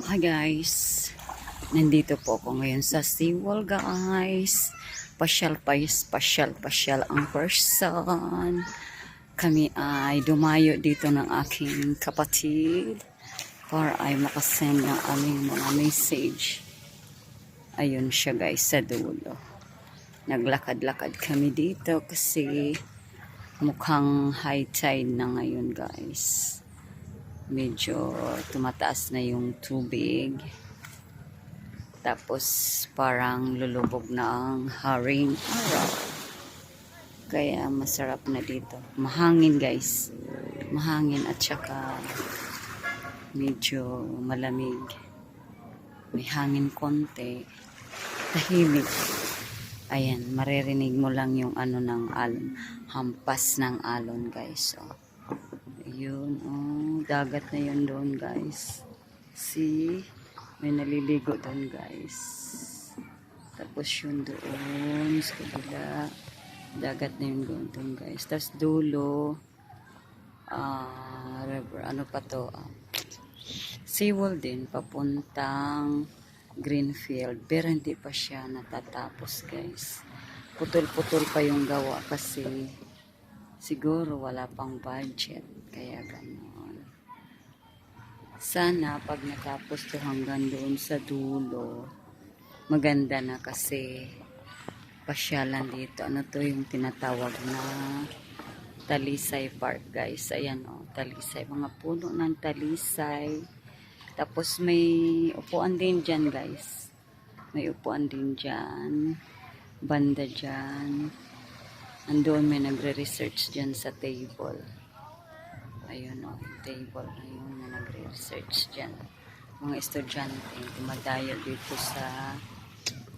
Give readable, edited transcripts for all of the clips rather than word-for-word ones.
Hi guys, nandito po ako ngayon sa SeaWorld guys. Pasyal ang person. Kami ay dumayo dito ng aking kapatid para ay makasend ng aming mga message. Ayun siya guys sa dulo. Naglakad-lakad kami dito kasi mukhang high tide na ngayon guys. Medyo tumataas na yung tubig. Tapos parang lulubog na ang haring araw. Kaya masarap na dito. Mahangin guys. Mahangin at saka medyo malamig. May hangin konti. Tahimik. Ayan, maririnig mo lang yung ano ng alon. Hampas ng alon guys. Oh. Ayun, oh, dagat na yun doon guys. See, may naliligo doon guys. Tapos yun doon sa kabila, dagat na yun doon guys. Tapos dulo, river, ano pa to? SeaWorld din, papuntang Greenfield. Pero hindi pa siya natatapos guys. Putol-putol pa yung gawa kasi siguro wala pang budget. Kaya ganoon. Sana pag natapos to hanggang doon sa dulo, maganda na kasi pasyalan dito. Ano to yung tinatawag na Talisay Park guys. Ayan o, Talisay. Mga puno ng Talisay. Tapos may upuan din dyan guys. May upuan din dyan. Banda dyan. Andoon may nagre-research dyan sa table. Ayun o, yung table na yun na nagre-research dyan. Mga estudyante, dumadayo dito sa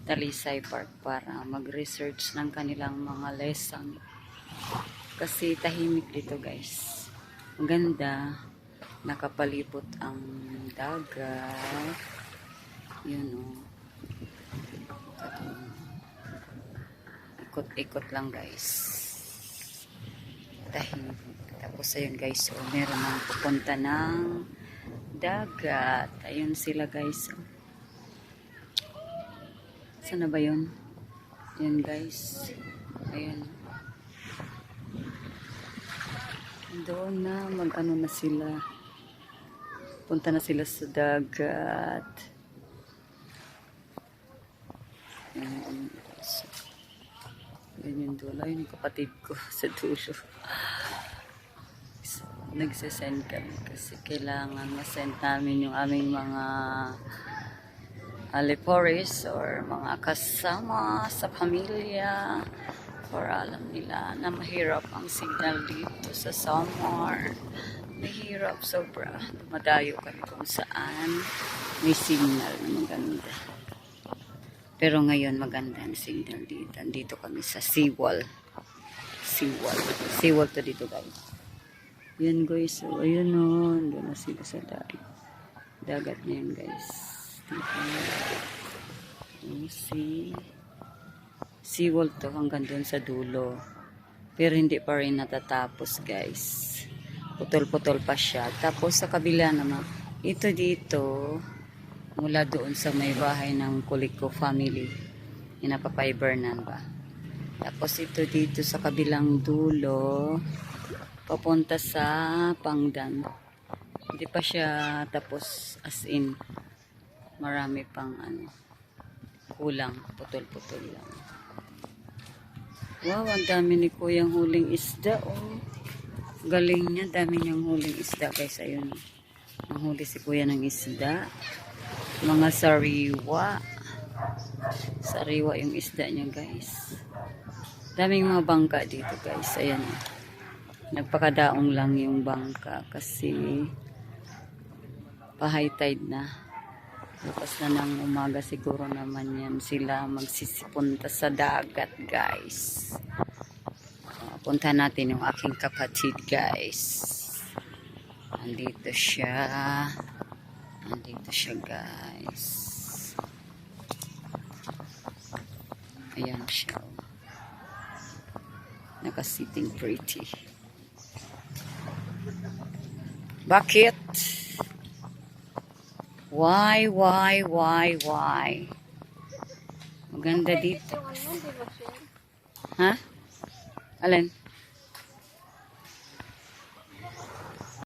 Talisay Park para mag-research ng kanilang mga lesson. Kasi tahimik dito guys. Maganda. Nakapalibot ang dagat. Yun o. Ikot-ikot lang guys. Tahimik. Tapos ayun guys, oh, meron nang pupunta ng dagat. Ayun sila guys. Oh. Saan na ba yun? Ayun guys. Ayun. Doon na, mag-ano na sila. Punta na sila sa dagat. Ayun. Ayun yung dulo. Ayun yung kapatid ko sa dulo. Nagsasend kami kasi kailangan masend namin yung aming mga aliporis or mga kasama sa pamilya para alam nila na mahirap ang signal dito sa summer. Mahirap sobra. Dumadayo kami kung saan may signal na maganda. Pero ngayon maganda ang signal dito. Dito kami sa SeaWorld. SeaWorld to dito guys. Yan guys, so ayun o, doon na sila sa dagat na yun guys. SeaWorld to hanggang doon sa dulo. Pero hindi pa rin natatapos guys. Putol-putol pa siya. Tapos sa kabila naman, ito dito, mula doon sa may bahay ng Kuliko family. Inapapibernan ba? Tapos ito dito sa kabilang dulo, papunta sa Pangdan. Hindi pa siya tapos as in marami pang ano kulang, putol-putol lang. Wow, ang dami ni Kuyang huling isda oh. Galing niya, dami niyang huling isda guys. Ayun, ang huli si Kuya ng isda. Mga sariwa. Sariwa yung isda niya guys. Daming mga bangka dito guys. Ayan oh. Nagpakadaong lang yung bangka kasi pa-high tide na. Bukas na ng umaga siguro naman yan sila magsisipunta sa dagat guys. Punta natin yung aking kapatid guys. Andito siya. Andito siya guys. Ayan siya. Nakasitting pretty. Bakit? Why? Maganda dito. Ha? Alin?